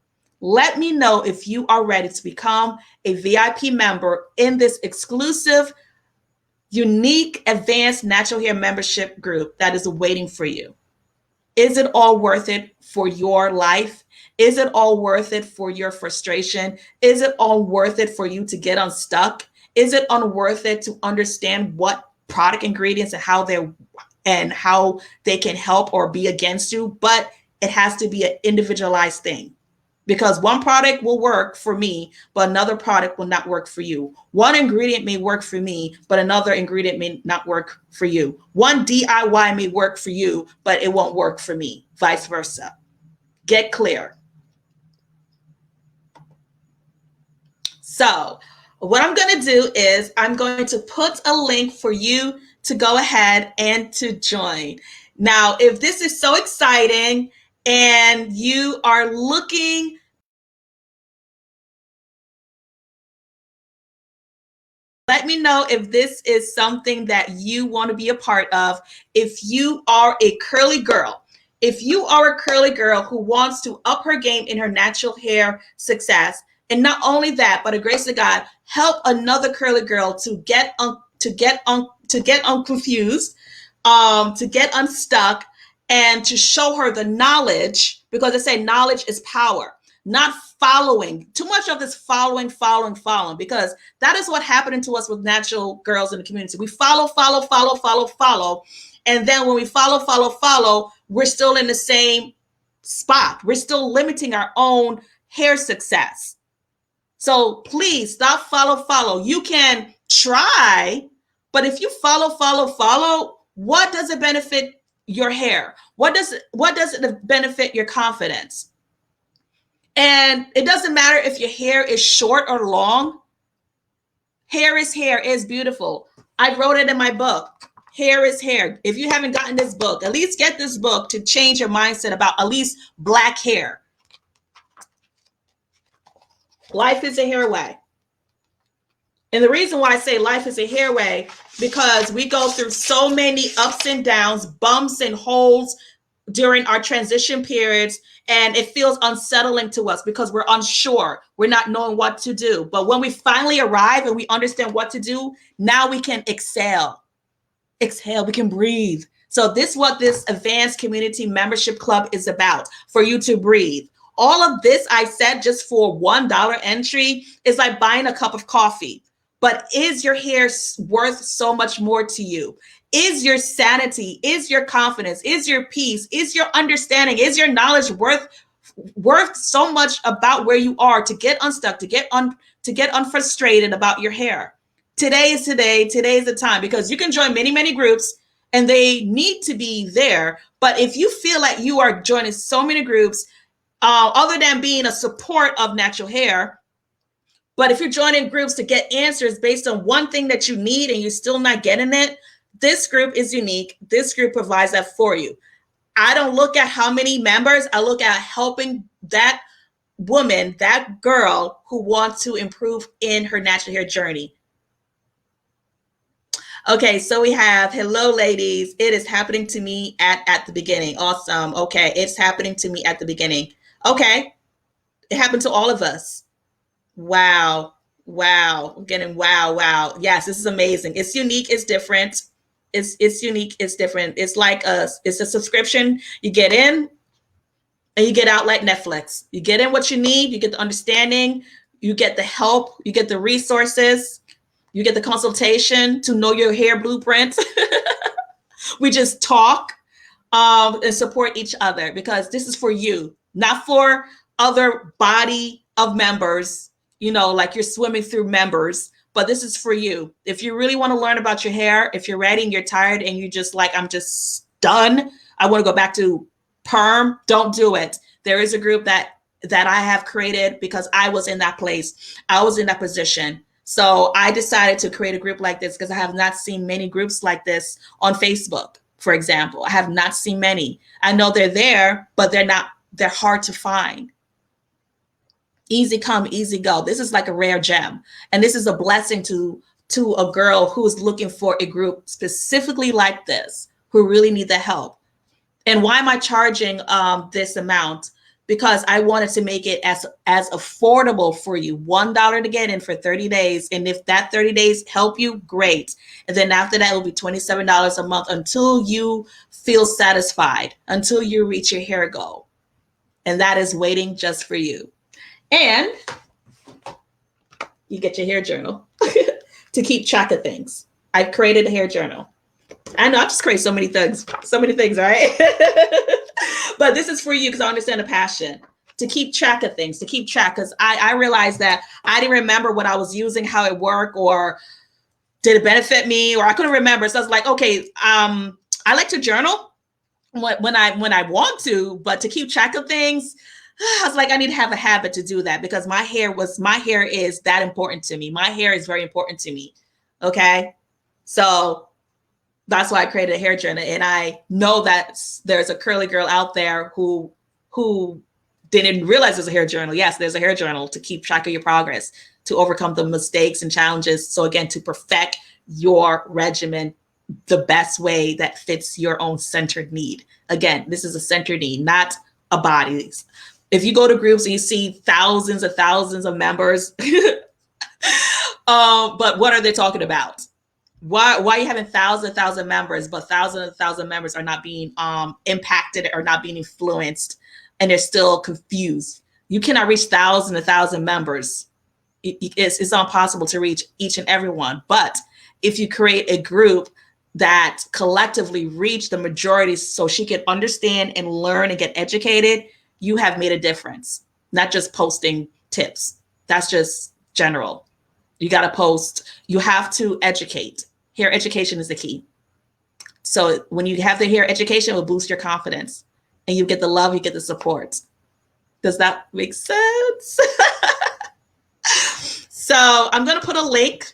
let me know if you are ready to become a VIP member in this exclusive unique advanced natural hair membership group that is waiting for you. Is it all worth it for your life? Is it all worth it for your frustration? Is it all worth it for you to get unstuck? Is it unworth it to understand what product ingredients and how they can help or be against you? But it has to be an individualized thing, because one product will work for me, but another product will not work for you. One ingredient may work for me, but another ingredient may not work for you. One DIY may work for you, but it won't work for me, vice versa. Get clear. So what I'm going to do is I'm going to put a link for you to go ahead and to join. Now, if this is so exciting and you are looking, let me know if this is something that you want to be a part of. If you are a curly girl, if you are a curly girl who wants to up her game in her natural hair success, and not only that, but a grace of God, help another curly girl to get unconfused, to get unstuck, and to show her the knowledge, because they say knowledge is power. Not following too much of this following, because that is what happened to us with natural girls in the community. We follow. And then when we follow, we're still in the same spot. We're still limiting our own hair success. So please stop follow. You can try, but if you follow, what does it benefit your hair? What does it benefit your confidence? And it doesn't matter if your hair is short or long. Hair is beautiful. I wrote it in my book. Hair is hair. If you haven't gotten this book, at least get this book to change your mindset about at least black hair. Life is a hair way. And the reason why I say life is a hair way, because we go through so many ups and downs, bumps and holes during our transition periods, and it feels unsettling to us because we're unsure. We're not knowing what to do. But when we finally arrive and we understand what to do, now we can exhale. We can breathe. So this is what this advanced community membership club is about, for you to breathe. All of this I said just for $1 entry is like buying a cup of coffee. But is your hair worth so much more to you? Is your sanity, is your confidence, is your peace, is your understanding, is your knowledge worth so much about where you are to get unstuck, to get unfrustrated about your hair? Today is the time, because you can join many groups and they need to be there. But if you feel like you are joining so many groups, other than being a support of natural hair, but if you're joining groups to get answers based on one thing that you need and you're still not getting it, this group is unique. This group provides that for you. I don't look at how many members. I look at helping that woman, that girl who wants to improve in her natural hair journey. Okay, so we have, hello, ladies. It is happening to me at the beginning. Awesome. Okay, it's happening to me at the beginning. Okay, it happened to all of us. Wow. I'm getting wow. Yes, this is amazing. It's unique. It's different. It's unique. It's different. It's like it's a subscription. You get in and you get out like Netflix. You get in what you need. You get the understanding. You get the help. You get the resources. You get the consultation to know your hair blueprint. We just talk and support each other, because this is for you, not for other body of members, like you're swimming through members, but this is for you. If you really want to learn about your hair, if you're ready and you're tired and you just like, I'm just done, I want to go back to perm, don't do it. There is a group that I have created because I was in that place. I was in that position. So I decided to create a group like this because I have not seen many groups like this on Facebook, for example. I have not seen many. I know they're there, but they're hard to find. Easy come, easy go. This is like a rare gem. And this is a blessing to a girl who's looking for a group specifically like this, who really need the help. And why am I charging this amount? because I wanted to make it as affordable for you. $1 to get in for 30 days. And if that 30 days help you, great. And then after that, it will be $27 a month until you feel satisfied, until you reach your hair goal. And that is waiting just for you. And you get your hair journal to keep track of things. I've created a hair journal. I know, I've just created so many things, right? But this is for you because I understand the passion to keep track of things, to keep track. Because I realized that I didn't remember what I was using, how it worked, or did it benefit me, or I couldn't remember. So I was like, okay, I like to journal when I want to, but to keep track of things, I was like, I need to have a habit to do that because my hair is that important to me. My hair is very important to me. Okay. So that's why I created a hair journal. And I know that there's a curly girl out there who didn't realize there's a hair journal. Yes, there's a hair journal to keep track of your progress, to overcome the mistakes and challenges. So again, to perfect your regimen the best way that fits your own centered need. Again, this is a centered need, not a body. If you go to groups and you see thousands of members, but what are they talking about? Why are you having thousands members, but thousands members are not being impacted or not being influenced, and they're still confused? You cannot reach thousands members. It's impossible to reach each and every one. But if you create a group that collectively reach the majority so she can understand and learn and get educated, you have made a difference. Not just posting tips. That's just general. You got to post. You have to educate. Hair education is the key. So when you have the hair education, it will boost your confidence, and you get the love, you get the support. Does that make sense? So I'm going to put a link.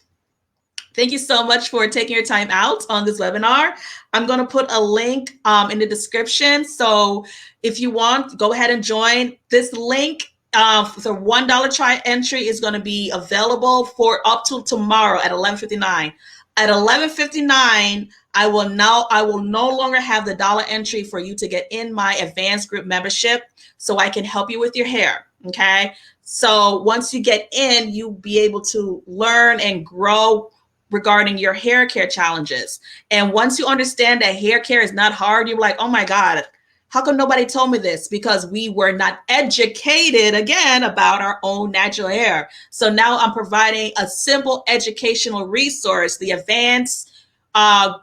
Thank you so much for taking your time out on this webinar. I'm going to put a link in the description. So if you want, go ahead and join. This link, the $1 try entry is going to be available for up to tomorrow at 11:59. At 11:59, I will no longer have the dollar entry for you to get in my advanced group membership so I can help you with your hair. Okay. So once you get in, you'll be able to learn and grow regarding your hair care challenges. And once you understand that hair care is not hard, you're like, oh my God, how come nobody told me this? Because we were not educated, again, about our own natural hair. So now I'm providing a simple educational resource, the advanced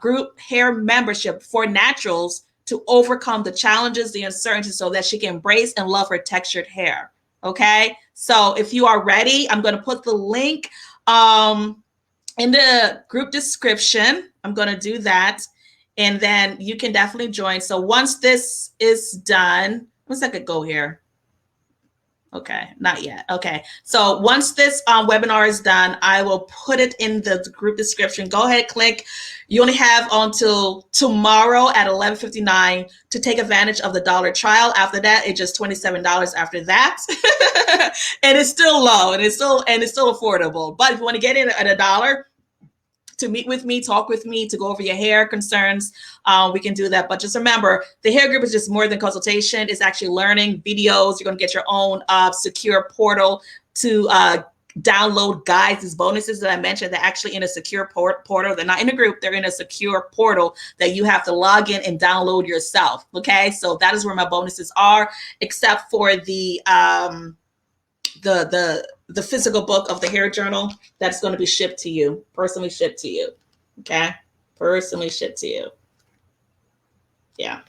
group hair membership for naturals, to overcome the challenges, the uncertainties, so that she can embrace and love her textured hair. Okay. So if you are ready, I'm going to put the link in the group description. I'm going to do that. And then you can definitely join. So once this is done, 1 second, go here. Okay, not yet. Okay, so once this webinar is done, I will put it in the group description. Go ahead, click. You only have until tomorrow at 11:59 to take advantage of the dollar trial. After that, it's just $27 after that. And it's still low, and it's still affordable. But if you want to get in at $1 to meet with me, talk with me, to go over your hair concerns, we can do that. But just remember, the hair group is just more than consultation. It's actually learning videos. You're going to get your own secure portal to download guides, these bonuses that I mentioned. They're actually in a secure portal. They're not in a group. They're in a secure portal that you have to log in and download yourself. Okay, so that is where my bonuses are, except for the physical book of the hair journal that's going to be shipped to you, personally shipped to you. Okay, personally shipped to you. Yeah.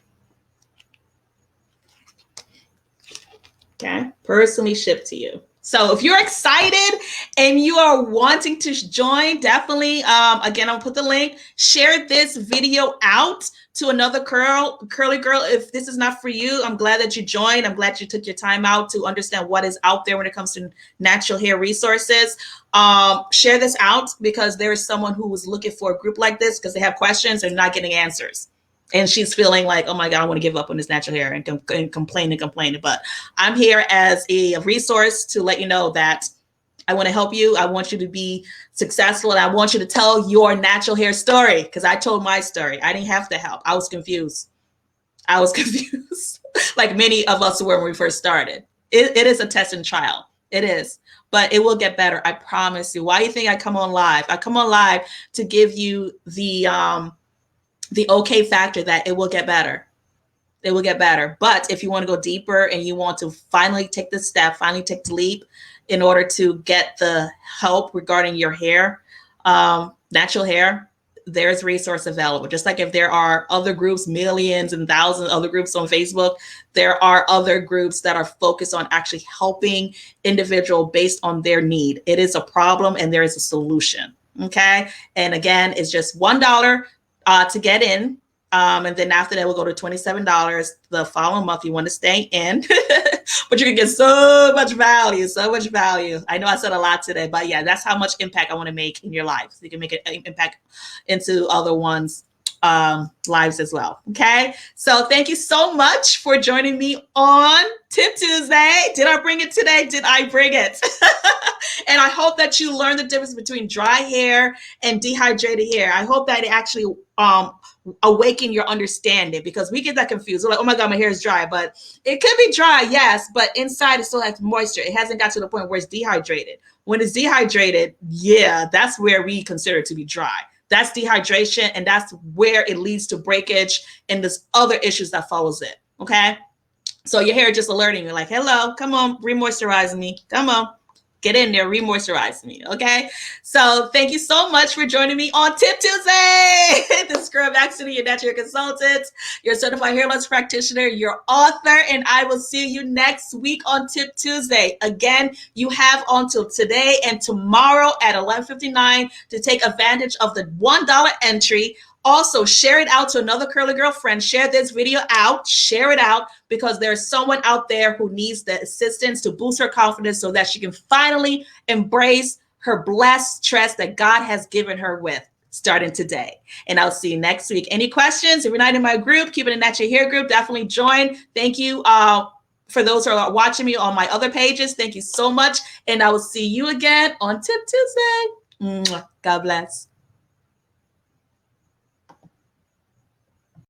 Okay, personally shipped to you. So if you're excited and you are wanting to join, definitely, again, I'll put the link. Share this video out to another curly girl. If this is not for you, I'm glad that you joined. I'm glad you took your time out to understand what is out there when it comes to natural hair resources. Share this out because there is someone who was looking for a group like this because they have questions and not getting answers. And she's feeling like, oh my God, I want to give up on this natural hair and complain. But I'm here as a resource to let you know that I want to help you. I want you to be successful, and I want you to tell your natural hair story, because I told my story. I didn't have to help. I was confused. like many of us were when we first started. It is a test and trial. It is. But it will get better. I promise you. Why do you think I come on live? I come on live to give you the okay factor that it will get better. It will get better. But if you want to go deeper and you want to finally take the step, finally take the leap in order to get the help regarding your hair, natural hair, there's resource available. Just like if there are other groups, millions and thousands of other groups on Facebook, there are other groups that are focused on actually helping individual based on their need. It is a problem and there is a solution. Okay. And again, it's just $1 to get in. And then after that, we'll go to $27 the following month. You want to stay in, but you can get so much value, so much value. I know I said a lot today, but yeah, that's how much impact I want to make in your life. So you can make an impact into other ones' lives as well. Okay. So thank you so much for joining me on Tip Tuesday. Did I bring it today? Did I bring it? And I hope that you learn the difference between dry hair and dehydrated hair. I hope that it actually awaken your understanding, because we get that confused. We're like, oh my God, my hair is dry, but it could be dry, yes, but inside it still has moisture. It hasn't got to the point where it's dehydrated. When it's dehydrated, yeah, that's where we consider it to be dry. That's dehydration, and that's where it leads to breakage and there's other issues that follows it. Okay, so your hair just alerting you, like, hello, come on, re-moisturize me, come on. Get in there, re-moisturize me, okay? So thank you so much for joining me on Tip Tuesday. This is Girl Baxter, your natural consultant, your certified hair loss practitioner, your author, and I will see you next week on Tip Tuesday. Again, you have until today and tomorrow at 11:59 to take advantage of the $1 entry. Also, share it out to another curly girl friend. Share this video out. Share it out, because there's someone out there who needs the assistance to boost her confidence so that she can finally embrace her blessed tress that God has given her with starting today. And I'll see you next week. Any questions? If you're not in my group, Keep It a Natural Hair group, definitely join. Thank you for those who are watching me on my other pages. Thank you so much. And I will see you again on Tip Tuesday. God bless.